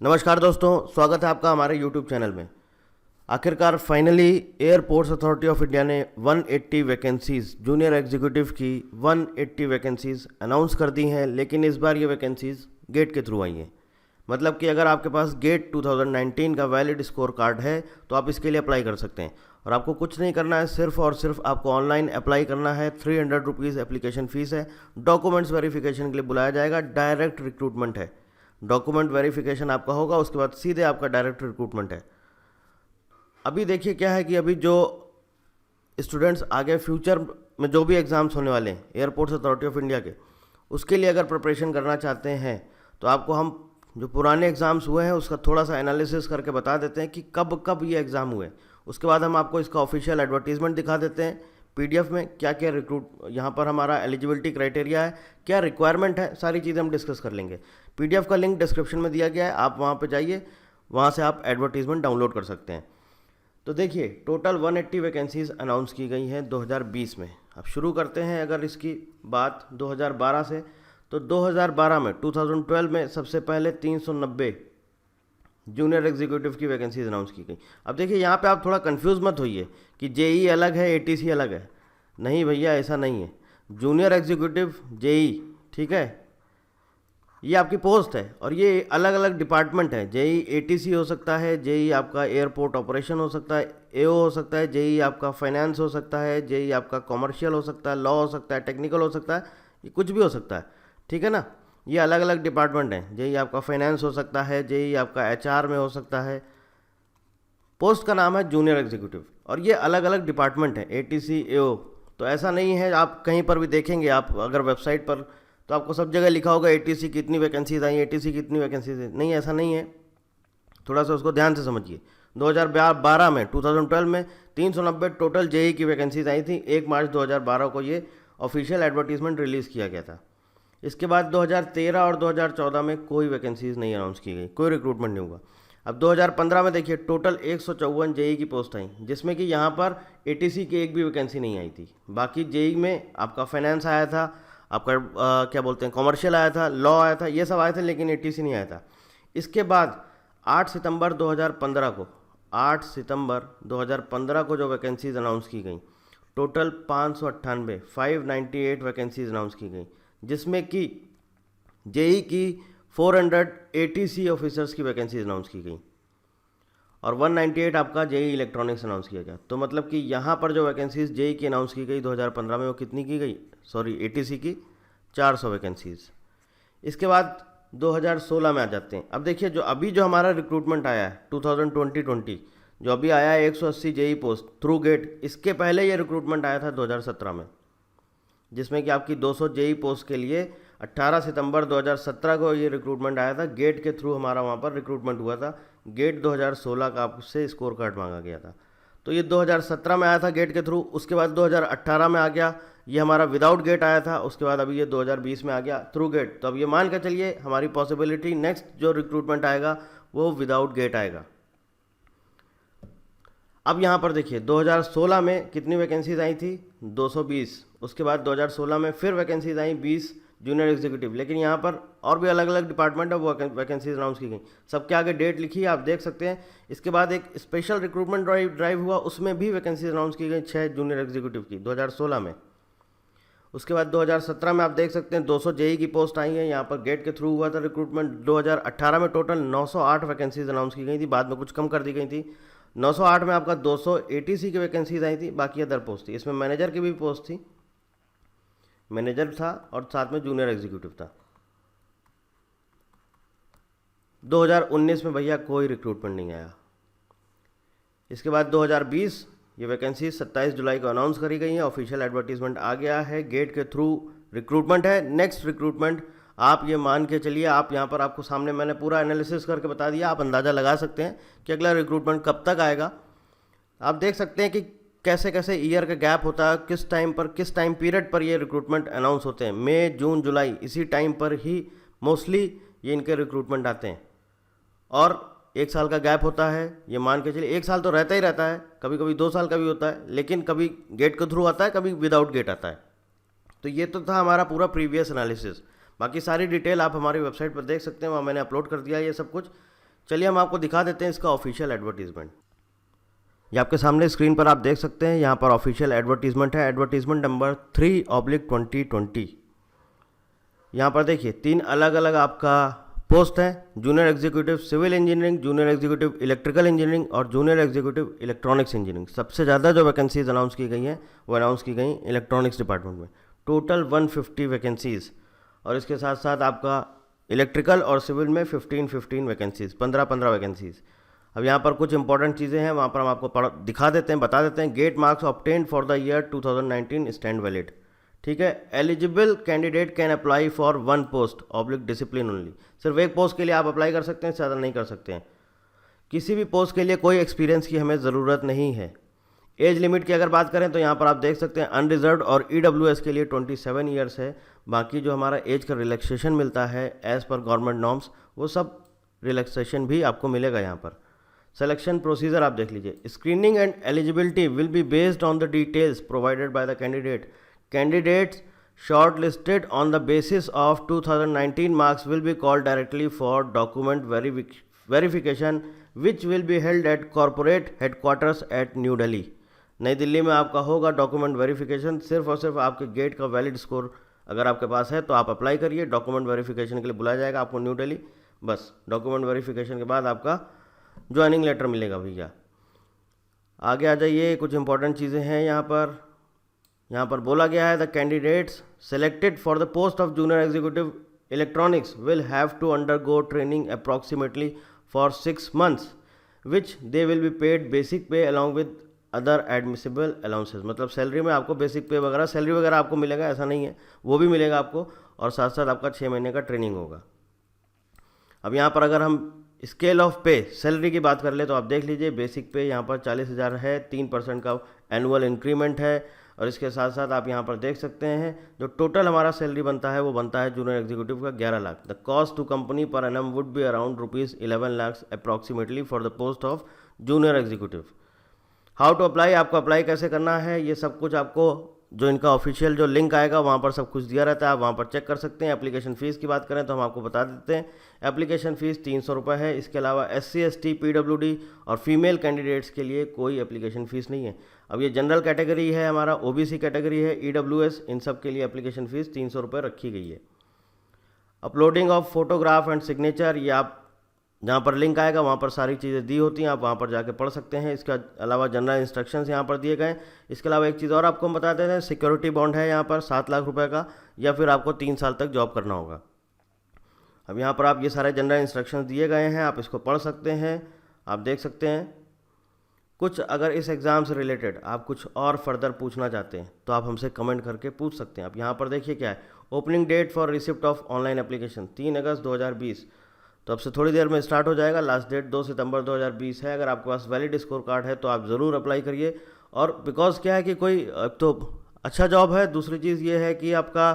नमस्कार दोस्तों, स्वागत है आपका हमारे YouTube चैनल में। आखिरकार finally airports authority of India ने 180 वैकेंसीज़ जूनियर एग्जीक्यूटिव की 180 वैकेंसीज़ अनाउंस कर दी हैं, लेकिन इस बार ये वैकेंसीज़ गेट के थ्रू आई हैं। मतलब कि अगर आपके पास गेट 2019 का वैलिड स्कोर कार्ड है तो आप इसके लिए अप्लाई कर सकते हैं और आपको कुछ नहीं करना है, सिर्फ और सिर्फ आपको ऑनलाइन अप्लाई करना है। 300 रुपीज़ एप्लीकेशन फ़ीस है। डॉक्यूमेंट्स वेरिफिकेशन के लिए बुलाया जाएगा। डायरेक्ट रिक्रूटमेंट है। डॉक्यूमेंट वेरिफिकेशन आपका होगा, उसके बाद सीधे आपका डायरेक्ट रिक्रूटमेंट है। अभी देखिए क्या है कि अभी जो स्टूडेंट्स आगे फ्यूचर में जो भी एग्ज़ाम्स होने वाले हैं एयरपोर्ट्स अथॉरिटी ऑफ इंडिया के, उसके लिए अगर प्रिपरेशन करना चाहते हैं तो आपको हम जो पुराने एग्ज़ाम्स हुए हैं उसका थोड़ा सा एनालिसिस करके बता देते हैं कि कब कब ये एग्ज़ाम हुए। उसके बाद हम आपको इसका ऑफिशियल एडवर्टीजमेंट दिखा देते हैं पीडीएफ में, क्या क्या रिक्रूट यहाँ पर हमारा एलिजिबिलिटी क्राइटेरिया है, क्या रिक्वायरमेंट है, सारी चीज़ें हम डिस्कस कर लेंगे। पीडीएफ का लिंक डिस्क्रिप्शन में दिया गया है, आप वहाँ पे जाइए, वहाँ से आप एडवर्टीजमेंट डाउनलोड कर सकते हैं। तो देखिए टोटल 180 वैकेंसीज़ अनाउंस की गई हैं 2020 में। अब शुरू करते हैं अगर इसकी बात 2012 से, तो 2012 में 2012 में सबसे पहले 390 जूनियर एग्जीक्यूटिव की वैकेंसीज अनाउंस की गई। अब देखिए यहाँ पे आप थोड़ा कंफ्यूज मत होइए कि जेई अलग है एटीसी अलग है। नहीं भैया, ऐसा नहीं है। जूनियर एग्जीक्यूटिव जेई, ठीक है, ये आपकी पोस्ट है और ये अलग अलग डिपार्टमेंट है। जेई एटीसी हो सकता है, जेई आपका एयरपोर्ट ऑपरेशन हो सकता है, एओ हो सकता है, जेई आपका फाइनेंस हो सकता है, जेई आपका कॉमर्शियल हो सकता है, लॉ हो सकता है, टेक्निकल हो सकता है, ये कुछ भी हो सकता है, ठीक है ना। ये अलग अलग डिपार्टमेंट हैं। जेई आपका फाइनेंस हो सकता है, जेई आपका एचआर में हो सकता है। पोस्ट का नाम है जूनियर एग्जीक्यूटिव और ये अलग अलग डिपार्टमेंट है, एटीसी एओ। तो ऐसा नहीं है, आप कहीं पर भी देखेंगे, आप अगर वेबसाइट पर, तो आपको सब जगह लिखा होगा एटीसी की इतनी वैकेंसीज आई, एटीसी की इतनी वैकेंसीज है। नहीं, ऐसा नहीं है, थोड़ा सा उसको ध्यान से समझिए। 2012 में 2012 में 390 टोटल जेई की वैकेंसीज आई थी। 1 मार्च 2012 को ये ऑफिशियल एडवर्टीजमेंट रिलीज़ किया गया था। इसके बाद 2013 और 2014 में कोई वैकेंसीज नहीं अनाउंस की गई, कोई रिक्रूटमेंट नहीं हुआ। अब 2015 में देखिए टोटल 154 जेई की पोस्ट आई, जिसमें कि यहाँ पर एटीसी की एक भी वैकेंसी नहीं आई थी। बाकी जेई में आपका फाइनेंस आया था, आपका क्या बोलते हैं कॉमर्शियल आया था, लॉ आया था, ये सब आए थे, लेकिन एटीसी नहीं आया था। इसके बाद 8 सितंबर 2015 को 8 सितंबर 2015 को जो वैकेंसीज अनाउंस की गई, टोटल 598 वैकेंसीज अनाउंस की गई, जिसमें कि जेई की 400 एटीसी ऑफिसर्स की वैकेंसीज अनाउंस की गई और 198 आपका जेई इलेक्ट्रॉनिक्स अनाउंस किया गया। तो मतलब कि यहाँ पर जो वैकेंसीज जेई की अनाउंस की गई 2015 में, वो कितनी की गई, सॉरी एटीसी की 400 वैकेंसीज। इसके बाद 2016 में आ जाते हैं। अब देखिए जो हमारा रिक्रूटमेंट आया है 2020 जो अभी आया है 180 जेई पोस्ट थ्रू गेट, इसके पहले ये रिक्रूटमेंट आया था 2017 में, जिसमें कि आपकी 200 जेई पोस्ट के लिए 18 सितंबर 2017 को ये रिक्रूटमेंट आया था। गेट के थ्रू हमारा वहाँ पर रिक्रूटमेंट हुआ था। गेट 2016 का आपसे स्कोर कार्ड मांगा गया था, तो ये 2017 में आया था गेट के थ्रू। उसके बाद 2018 में आ गया, ये हमारा विदाउट गेट आया था। उसके बाद अभी ये 2020 में आ गया थ्रू गेट। तो अब ये मान के चलिए हमारी पॉसिबिलिटी नेक्स्ट जो रिक्रूटमेंट आएगा वो विदाउट गेट आएगा। अब यहाँ पर देखिए 2016 में कितनी वैकेंसीज आई थी, 220। उसके बाद 2016 में फिर वैकेंसीज आई 20 जूनियर एग्जीक्यूटिव, लेकिन यहाँ पर और भी अलग अलग डिपार्टमेंट है वो वैकेंसीज अनाउंस की गई। सबके आगे डेट लिखी है, आप देख सकते हैं। इसके बाद एक स्पेशल रिक्रूटमेंट ड्राइव हुआ, उसमें भी वैकेंसीज अनाउंस की गई 6 जूनियर एग्जीक्यूटिव की 2016 में। उसके बाद 2017 में आप देख सकते हैं 200 जेई की पोस्ट आई है, यहाँ पर गेट के थ्रू हुआ था रिक्रूटमेंट। 2018 में टोटल 908 वैकेंसीज अनाउंस की गई थी, बाद में कुछ कम कर दी गई थी। 908 में आपका 200 एटीसी की वैकेंसीज आई थी, बाकी अदर पोस्ट थी। इसमें मैनेजर की भी पोस्ट थी, मैनेजर था और साथ में जूनियर एग्जीक्यूटिव था। 2019 में भैया कोई रिक्रूटमेंट नहीं आया। इसके बाद 2020 ये वैकेंसी 27 जुलाई को अनाउंस करी गई है, ऑफिशियल एडवर्टीजमेंट आ गया है, गेट के थ्रू रिक्रूटमेंट है। नेक्स्ट रिक्रूटमेंट आप ये मान के चलिए, आप यहाँ पर आपको सामने मैंने पूरा एनालिसिस करके बता दिया, आप अंदाज़ा लगा सकते हैं कि अगला रिक्रूटमेंट कब तक आएगा। आप देख सकते हैं कि कैसे कैसे ईयर का गैप होता है, किस टाइम पर, किस टाइम पीरियड पर ये रिक्रूटमेंट अनाउंस होते हैं। मई, जून, जुलाई, इसी टाइम पर ही मोस्टली ये इनके रिक्रूटमेंट आते हैं और 1 साल का गैप होता है। ये मान के चलिए 1 साल तो रहता ही रहता है, कभी कभी 2 साल का भी होता है, लेकिन कभी गेट के थ्रू आता है, कभी विदाउट गेट आता है। तो ये तो था हमारा पूरा प्रीवियस एनालिसिस। बाकी सारी डिटेल आप हमारी वेबसाइट पर देख सकते हैं, वहाँ मैंने अपलोड कर दिया है ये सब कुछ। चलिए हम आपको दिखा देते हैं इसका ऑफिशियल एडवर्टीजमेंट। ये आपके सामने स्क्रीन पर आप देख सकते हैं, यहाँ पर ऑफिशियल एडवर्टीजमेंट है, एडवर्टीजमेंट नंबर 3/2020। यहाँ पर देखिए 3 अलग अलग आपका पोस्ट है, junior executive civil engineering, junior executive electrical engineering और जूनियर एग्जीक्यूटिव इलेक्ट्रॉनिक्स इंजीनियरिंग। सबसे ज़्यादा जो वैकेंसीज अनाउंस की गई हैं वो अनाउंस की गई इलेक्ट्रॉनिक्स डिपार्टमेंट में, टोटल 150 वैकेंसीज़। और इसके साथ साथ आपका इलेक्ट्रिकल और सिविल में 15 वैकेंसीज़, 15 वैकेंसीज़। अब यहाँ पर कुछ इंपॉर्टेंट चीज़ें हैं, वहाँ पर हम आपको दिखा देते हैं, बता देते हैं। Get marks obtained for the year 2019 stand valid. ठीक है। Eligible candidate can apply for 1 post discipline only. सिर्फ एक पोस्ट के लिए आप अप्लाई कर सकते हैं, ज़्यादा नहीं कर सकते हैं। किसी भी पोस्ट के लिए कोई एक्सपीरियंस की हमें ज़रूरत नहीं है। एज लिमिट की अगर बात करें तो यहाँ पर आप देख सकते हैं अनरिजर्व और EWS के लिए 27 ईयर्स है। बाकी जो हमारा एज का रिलैक्सेशन मिलता है एज़ पर गवर्नमेंट नॉर्म्स, वो सब रिलैक्सेशन भी आपको मिलेगा यहाँ पर। सिलेक्शन प्रोसीजर आप देख लीजिए। Screening and eligibility will be based on the details provided by the candidate. Candidates shortlisted on the basis of 2019 marks will be called directly for document verification, which will be held at corporate headquarters at New Delhi। नई दिल्ली में आपका होगा document verification. सिर्फ और सिर्फ आपके gate का valid score अगर आपके पास है तो आप अप्लाई करिए। डॉक्यूमेंट वेरिफिकेशन के लिए बुलाया जाएगा आपको न्यू दिल्ली। बस डॉक्यूमेंट वेरिफिकेशन के बाद आपका ज्वाइनिंग लेटर मिलेगा भैया। आगे आ जाइए, कुछ इंपॉर्टेंट चीज़ें हैं यहाँ पर बोला गया है the candidates selected for the post of junior executive electronics will have to undergo training approximately for 6 months which they will be paid basic pay along with other admissible allowances. मतलब salary में आपको basic पे वगैरह salary वगैरह आपको मिलेगा, ऐसा नहीं है, वो भी मिलेगा आपको। और साथ साथ आपका 6 महीने का ट्रेनिंग होगा। अब यहाँ पर अगर हम स्केल ऑफ पे सैलरी की बात कर ले तो आप देख लीजिए बेसिक पे यहाँ पर 40,000 है, 3% का एनुअल इंक्रीमेंट है। और इसके साथ साथ आप यहाँ पर देख सकते हैं जो टोटल हमारा सैलरी बनता है वो बनता है जूनियर एग्जीक्यूटिव का 11 lakh. The cost to company per annum would be around ₹11 lakh approximately for the post of junior executive. How to apply, आपको अप्लाई कैसे करना है ये सब कुछ आपको जो इनका ऑफिशियल जो लिंक आएगा वहाँ पर सब कुछ दिया रहता है, आप वहाँ पर चेक कर सकते हैं। एप्लीकेशन फ़ीस की बात करें तो हम आपको बता देते हैं, एप्लीकेशन फ़ीस 300 रुपये है। इसके अलावा SC ST PWD और फीमेल कैंडिडेट्स के लिए कोई एप्लीकेशन फ़ीस नहीं है। अब ये जनरल कैटेगरी है, हमारा OBC कैटेगरी है, EWS, इन सब के लिए एप्लीकेशन फ़ीस 300 रुपये रखी गई है। Uploading of photograph and signature, ये आप जहाँ पर लिंक आएगा वहाँ पर सारी चीज़ें दी होती हैं, आप वहाँ पर जाके पढ़ सकते हैं। इसके अलावा जनरल इंस्ट्रक्शंस यहाँ पर दिए गए। इसके अलावा एक चीज़ और आपको हम बता देते हैं, सिक्योरिटी बॉन्ड है यहाँ पर 7 लाख रुपए का, या फिर आपको 3 साल तक जॉब करना होगा। अब यहाँ पर आप ये सारे जनरल इंस्ट्रक्शंस दिए गए हैं, आप इसको पढ़ सकते हैं, आप देख सकते हैं। कुछ अगर इस एग्ज़ाम से रिलेटेड आप कुछ और फर्दर पूछना चाहते हैं तो आप हमसे कमेंट करके पूछ सकते हैं। आप यहाँ पर देखिए क्या है, opening date for receipt of online application 3 August 2020, तो अब से थोड़ी देर में स्टार्ट हो जाएगा। लास्ट डेट 2 सितंबर 2020 है। अगर आपके पास वैलिड स्कोर कार्ड है तो आप ज़रूर अप्लाई करिए। और बिकॉज क्या है कि कोई तो अच्छा जॉब है, दूसरी चीज़ ये है कि आपका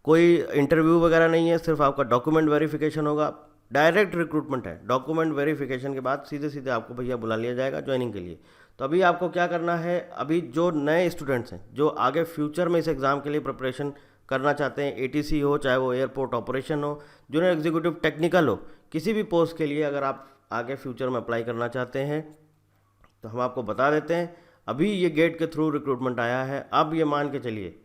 कोई इंटरव्यू वगैरह नहीं है, सिर्फ आपका डॉक्यूमेंट वेरिफिकेशन होगा। डायरेक्ट रिक्रूटमेंट है, डॉक्यूमेंट वेरिफिकेशन के बाद सीधे सीधे आपको भैया बुला लिया जाएगा ज्वाइनिंग के लिए। तो अभी आपको क्या करना है, अभी जो नए स्टूडेंट्स हैं जो आगे फ्यूचर में इस एग्ज़ाम के लिए प्रिपरेशन करना चाहते हैं, ATC हो, चाहे वो एयरपोर्ट ऑपरेशन हो, जूनियर एग्जीक्यूटिव टेक्निकल हो, किसी भी पोस्ट के लिए अगर आप आगे फ्यूचर में अप्लाई करना चाहते हैं तो हम आपको बता देते हैं, अभी ये गेट के थ्रू रिक्रूटमेंट आया है। अब ये मान के चलिए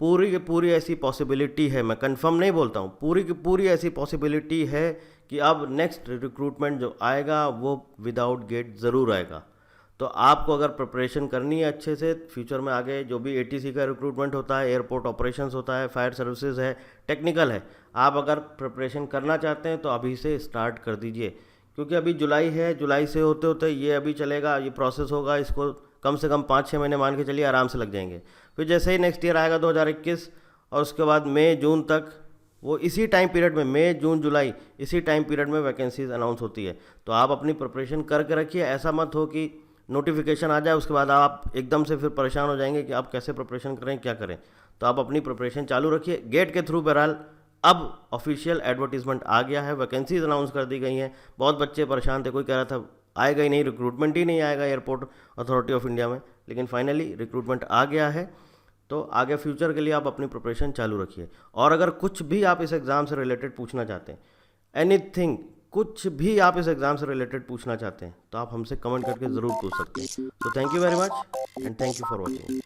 पूरी की पूरी ऐसी पॉसिबिलिटी है, मैं कंफर्म नहीं बोलता हूँ, पूरी की पूरी ऐसी पॉसिबिलिटी है कि अब नेक्स्ट रिक्रूटमेंट जो आएगा वो विदाउट गेट ज़रूर आएगा। तो आपको अगर प्रिपरेशन करनी है अच्छे से, फ्यूचर में आगे जो भी ATC का रिक्रूटमेंट होता है, एयरपोर्ट ऑपरेशंस होता है, फायर सर्विसेज है, टेक्निकल है, आप अगर प्रिपरेशन करना चाहते हैं तो अभी से स्टार्ट कर दीजिए। क्योंकि अभी जुलाई है, जुलाई से होते होते ये अभी चलेगा, ये प्रोसेस होगा, इसको कम से कम 5-6 महीने मान के चलिए आराम से लग जाएंगे। फिर जैसे ही नेक्स्ट ईयर आएगा 2021 और उसके बाद मई जून तक, वो इसी टाइम पीरियड में मई जून जुलाई इसी टाइम पीरियड में वैकेंसीज अनाउंस होती है। तो आप अपनी प्रिपरेशन करके रखिए, ऐसा मत हो कि नोटिफिकेशन आ जाए उसके बाद आप एकदम से फिर परेशान हो जाएंगे कि आप कैसे प्रिपरेशन करें, क्या करें। तो आप अपनी प्रिपरेशन चालू रखिए। गेट के थ्रू बहरहाल अब ऑफिशियल एडवर्टीजमेंट आ गया है, वैकेंसीज अनाउंस कर दी गई हैं। बहुत बच्चे परेशान थे, कोई कह रहा था आएगा ही नहीं, रिक्रूटमेंट ही नहीं आएगा एयरपोर्ट अथॉरिटी ऑफ इंडिया में, लेकिन फाइनली रिक्रूटमेंट आ गया है। तो आगे फ्यूचर के लिए आप अपनी प्रिपरेशन चालू रखिए। और अगर कुछ भी आप इस एग्ज़ाम से रिलेटेड पूछना चाहते हैं, एनीथिंग, कुछ भी आप इस एग्ज़ाम से रिलेटेड पूछना चाहते हैं तो आप हमसे कमेंट करके ज़रूर पूछ सकते हैं। तो thank you very much and thank you for watching.